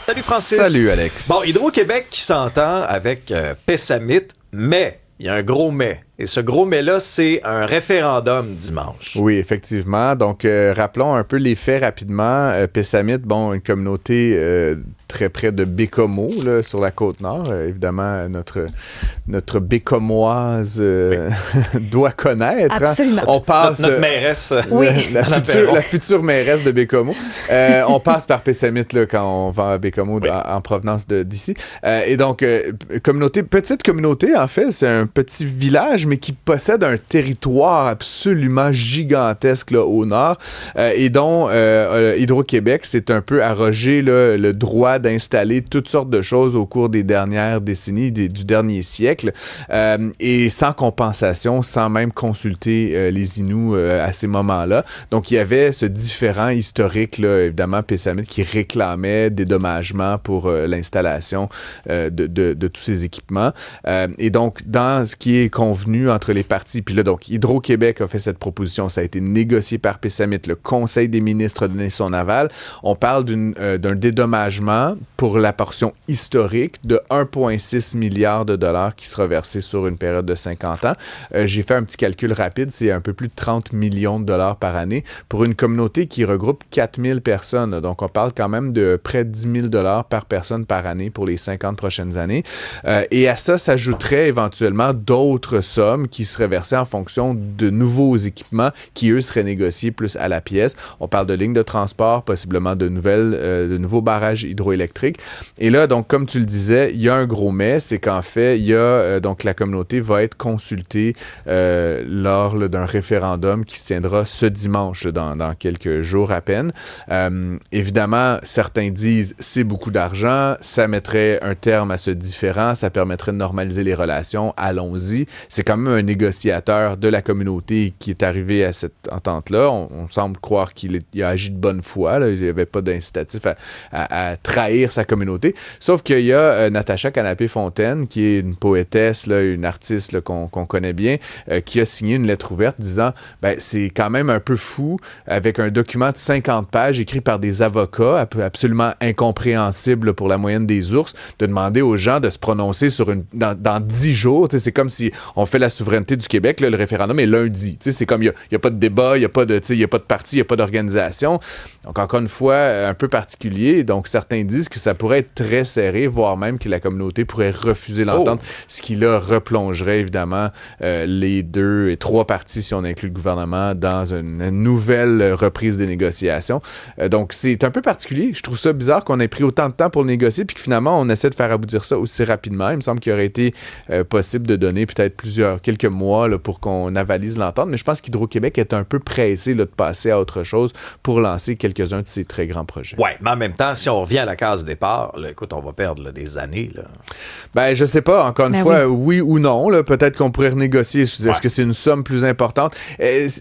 Salut Francis. Salut Alex. Bon, Hydro-Québec qui s'entend avec Pessamit, mais il y a un gros mais. Et ce gros mais-là, c'est un référendum dimanche. Oui, effectivement. Donc, rappelons un peu les faits rapidement. Pessamit, bon, une communauté très près de Bécomo, là, sur la Côte-Nord. Évidemment, notre Bécomoise doit connaître. Absolument. On passe, notre mairesse. Oui. la future mairesse de Bécomo. On passe par Pessamit là, quand on va à Bécomo en provenance d'ici. Et donc, petite communauté, en fait, c'est un petit village, mais qui possède un territoire absolument gigantesque là, au nord, et dont Hydro-Québec s'est un peu arrogé là, le droit d'installer toutes sortes de choses au cours des dernières décennies, du dernier siècle, et sans compensation, sans même consulter les Inuits à ces moments-là. Donc, il y avait ce différend historique, là, évidemment, Pessamit qui réclamait des dédommagements pour l'installation de tous ces équipements. Et donc, dans ce qui est convenu entre les parties, puis là, donc, Hydro-Québec a fait cette proposition, ça a été négocié par Pessamit, le Conseil des ministres a donné son aval. On parle d'un dédommagement pour la portion historique de 1,6 milliard de dollars qui sera versé sur une période de 50 ans. J'ai fait un petit calcul rapide, c'est un peu plus de 30 millions de dollars par année pour une communauté qui regroupe 4000 personnes. Donc, on parle quand même de près de 10 000 dollars par personne par année pour les 50 prochaines années. Et à ça s'ajouterait éventuellement d'autres sommes qui seraient versées en fonction de nouveaux équipements qui, eux, seraient négociés plus à la pièce. On parle de lignes de transport, possiblement de nouveaux barrages hydroélectriques. Et là, donc, comme tu le disais, il y a un gros mais, c'est qu'en fait, il y a, donc, la communauté va être consultée lors d'un référendum qui se tiendra ce dimanche, dans quelques jours à peine. Évidemment, certains disent c'est beaucoup d'argent, ça mettrait un terme à ce différend, ça permettrait de normaliser les relations, allons-y. C'est quand même un négociateur de la communauté qui est arrivé à cette entente-là. On semble croire qu'il a agi de bonne foi, là. Il n'y avait pas d'incitatif à trahir sa communauté. Sauf qu'il y a Natacha Canapé-Fontaine, qui est une poétesse, là, une artiste là, qu'on connaît bien, qui a signé une lettre ouverte disant c'est quand même un peu fou, avec un document de 50 pages écrit par des avocats, absolument incompréhensible pour la moyenne des ours, de demander aux gens de se prononcer dans 10 jours. T'sais, c'est comme si on fait la souveraineté du Québec, là, le référendum est lundi. T'sais, c'est comme il n'y a pas de débat, il n'y a pas de parti, il n'y a pas d'organisation. Donc, encore une fois, un peu particulier. Donc, certains disent que ça pourrait être très serré, voire même que la communauté pourrait refuser l'entente, ce qui, là, replongerait, évidemment, les 2 et 3 parties, si on inclut le gouvernement, dans une nouvelle reprise des négociations. Donc, c'est un peu particulier. Je trouve ça bizarre qu'on ait pris autant de temps pour le négocier, puis que finalement, on essaie de faire aboutir ça aussi rapidement. Il me semble qu'il aurait été possible de donner peut-être quelques mois là, pour qu'on avalise l'entente, mais je pense qu'Hydro-Québec est un peu pressé là, de passer à autre chose pour lancer quelques-uns de ces très grands projets. Oui, mais en même temps, si on revient à la case départ, là, écoute, on va perdre là, des années. Là. Ben, je sais pas, encore une fois, oui ou non. Là, peut-être qu'on pourrait renégocier. Est-ce que c'est une somme plus importante?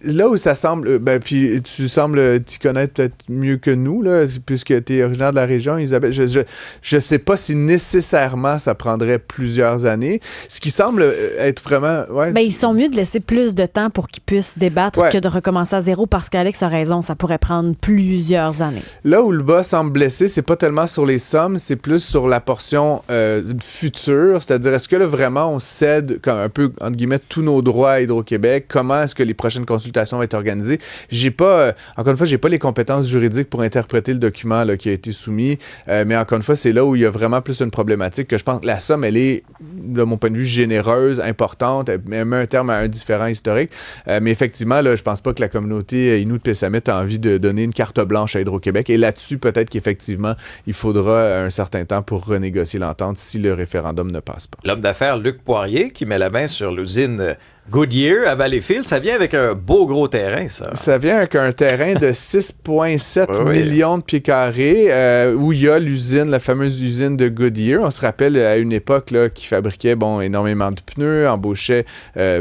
Là où ça semble, puis tu sembles t'y connaître peut-être mieux que nous, là, puisque tu es originaire de la région, Isabelle. Je sais pas si nécessairement ça prendrait plusieurs années. Ce qui semble être vraiment... Ouais, ils sont mieux de laisser plus de temps pour qu'ils puissent débattre que de recommencer à zéro, parce qu'Alex a raison, ça pourrait prendre plusieurs années. Là où le bas semble blessé, c'est pas tellement sur les sommes, c'est plus sur la portion future, c'est-à-dire est-ce que là, vraiment on cède comme un peu, entre guillemets, tous nos droits à Hydro-Québec? Comment est-ce que les prochaines consultations vont être organisées? J'ai pas, encore une fois, j'ai pas les compétences juridiques pour interpréter le document là, qui a été soumis, mais encore une fois, c'est là où il y a vraiment plus une problématique que je pense que la somme, elle est, de mon point de vue, généreuse, importante, elle met un terme à un différend historique, mais effectivement, là, je pense pas que la communauté Innu de Pessamit a envie de donner une carte blanche à Hydro-Québec, et là-dessus, peut-être qu'effectivement, il faudra un certain temps pour renégocier l'entente si le référendum ne passe pas. L'homme d'affaires Luc Poirier qui met la main sur l'usine Goodyear à Valleyfield, ça vient avec un beau gros terrain, ça. Ça vient avec un terrain de 6,7 millions de pieds carrés où il y a l'usine, la fameuse usine de Goodyear. On se rappelle à une époque là, qui fabriquait énormément de pneus, embauchait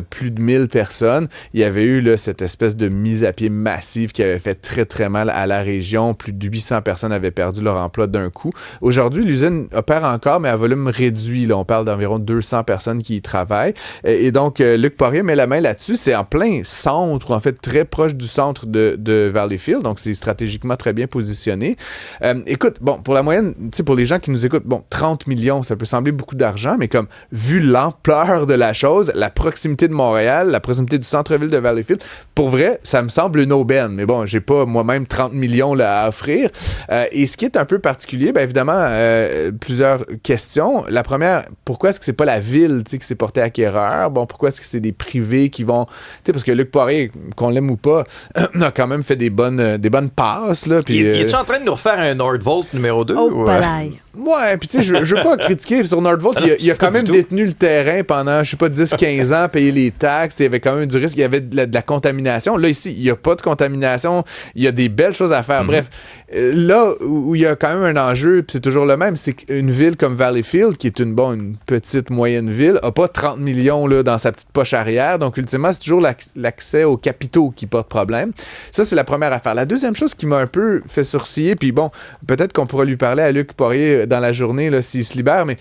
plus de 1000 personnes. Il y avait eu là, cette espèce de mise à pied massive qui avait fait très, très mal à la région. Plus de 800 personnes avaient perdu leur emploi d'un coup. Aujourd'hui, l'usine opère encore, mais à volume réduit. Là. On parle d'environ 200 personnes qui y travaillent. Et donc, Luc Poirier Poirier met la main là-dessus. C'est en plein centre, ou en fait très proche du centre de Valleyfield, donc c'est stratégiquement très bien positionné. Écoute, bon, pour la moyenne, tu sais, pour les gens qui nous écoutent, bon, 30 millions, ça peut sembler beaucoup d'argent, mais comme, vu l'ampleur de la chose, la proximité de Montréal, la proximité du centre-ville de Valleyfield, pour vrai, ça me semble une aubaine. Mais bon, j'ai pas moi-même 30 millions là, à offrir. Et ce qui est un peu particulier, bien évidemment, plusieurs questions. La première, pourquoi est-ce que c'est pas la ville, tu sais, qui s'est portée acquéreur? Bon, pourquoi est-ce que c'est des privés qui vont... Tu sais, parce que Luc Poirier, qu'on l'aime ou pas, a quand même fait des bonnes passes, là. Puis, es-tu en train de nous refaire un Nordvolt numéro 2? Oh, balaye. Ouais, puis tu sais, je veux pas critiquer sur Nordvolt, il a quand même détenu le terrain pendant, je sais pas, 10-15 ans, payé les taxes, il y avait quand même du risque, il y avait de la contamination. Là, ici, il y a pas de contamination, il y a des belles choses à faire. Bref, là où il y a quand même un enjeu, puis c'est toujours le même, c'est qu'une ville comme Valleyfield, qui est une petite, moyenne ville, a pas 30 millions là, dans sa petite poche arrière, donc ultimement, c'est toujours l'accès aux capitaux qui porte problème. Ça, c'est la première affaire. La deuxième chose qui m'a un peu fait sourciller, puis bon, peut-être qu'on pourra lui parler à Luc Poirier dans la journée, là, s'il se libère, mais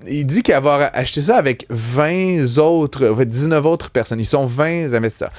il dit qu'avoir acheté ça avec 19 autres personnes. Ils sont 20 investisseurs.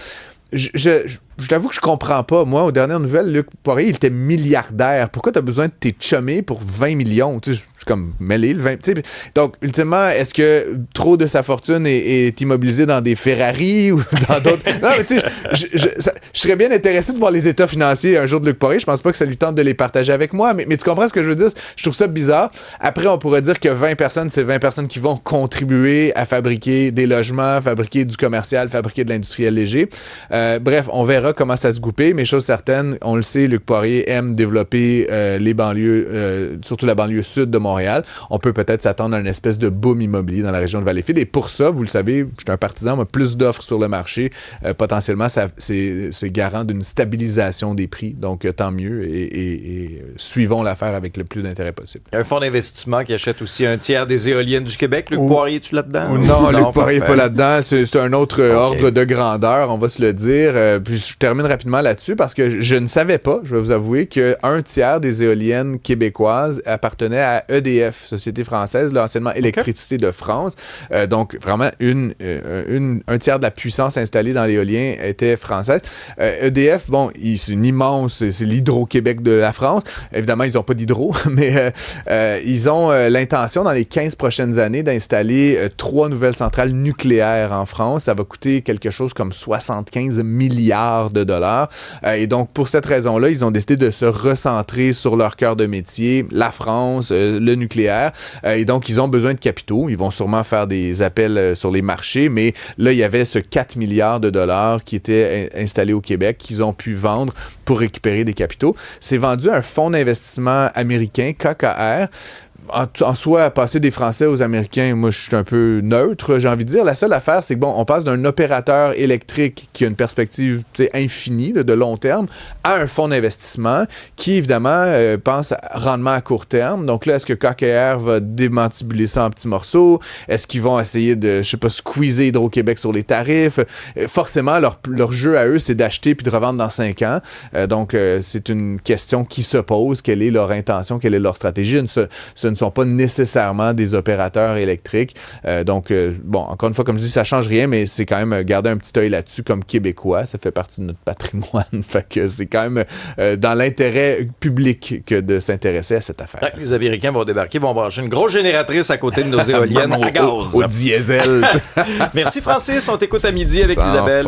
Je t'avoue que je comprends pas. Moi, aux dernières nouvelles, Luc Poirier, il était milliardaire. Pourquoi t'as besoin de tes chummés pour 20 millions? Tu sais, je suis comme mêlé, le 20... Tu sais, donc, ultimement, est-ce que trop de sa fortune est immobilisée dans des Ferrari ou dans d'autres... Non, mais tu sais, je serais bien intéressé de voir les états financiers un jour de Luc Poirier. Je pense pas que ça lui tente de les partager avec moi, mais tu comprends ce que je veux dire? Je trouve ça bizarre. Après, on pourrait dire que 20 personnes, c'est 20 personnes qui vont contribuer à fabriquer des logements, fabriquer du commercial, fabriquer de l'industriel léger. Bref, on verra comment ça se goupait, mais chose certaine, on le sait, Luc Poirier aime développer les banlieues, surtout la banlieue sud de Montréal. On peut peut-être s'attendre à une espèce de boom immobilier dans la région de Valleyfield. Et pour ça, vous le savez, je suis un partisan, moi, plus d'offres sur le marché, potentiellement, c'est garant d'une stabilisation des prix. Donc, tant mieux et suivons l'affaire avec le plus d'intérêt possible. Un fonds d'investissement qui achète aussi un tiers des éoliennes du Québec. Luc Poirier, es-tu là-dedans? Non, Luc Poirier n'est pas là-dedans. C'est un autre ordre de grandeur, on va se le dire. Puis je termine rapidement là-dessus parce que je ne savais pas, je vais vous avouer, qu'un tiers des éoliennes québécoises appartenait à EDF, Société française, l'anciennement Électricité de France. Donc, vraiment, un tiers de la puissance installée dans l'éolien était française. EDF, bon, c'est une immense, c'est l'Hydro-Québec de la France. Évidemment, ils n'ont pas d'hydro, mais ils ont l'intention, dans les 15 prochaines années, d'installer 3 nouvelles centrales nucléaires en France. Ça va coûter quelque chose comme 75 milliards de dollars. Et donc, pour cette raison-là, ils ont décidé de se recentrer sur leur cœur de métier, la France, le nucléaire. Et donc, ils ont besoin de capitaux. Ils vont sûrement faire des appels sur les marchés, mais là, il y avait ce 4 milliards de dollars qui était installé au Québec qu'ils ont pu vendre pour récupérer des capitaux. C'est vendu à un fonds d'investissement américain, KKR. En soi, passer des Français aux Américains, moi, je suis un peu neutre, j'ai envie de dire. La seule affaire, c'est que, bon, on passe d'un opérateur électrique qui a une perspective infinie, là, de long terme, à un fonds d'investissement qui, évidemment, pense à rendement à court terme. Donc là, est-ce que KKR va démantibuler ça en petits morceaux? Est-ce qu'ils vont essayer de, je sais pas, squeezer Hydro-Québec sur les tarifs? Forcément, leur jeu à eux, c'est d'acheter puis de revendre dans 5 ans. Donc, c'est une question qui se pose. Quelle est leur intention? Quelle est leur stratégie? Ce ne sont pas nécessairement des opérateurs électriques. Donc, bon, encore une fois, comme je dis, ça change rien, mais c'est quand même garder un petit œil là-dessus comme Québécois. Ça fait partie de notre patrimoine. Fait que c'est quand même dans l'intérêt public que de s'intéresser à cette affaire. Les Américains vont débarquer, vont brancher une grosse génératrice à côté de nos éoliennes à gaz. Au diesel. Merci Francis, on t'écoute à midi avec Isabelle.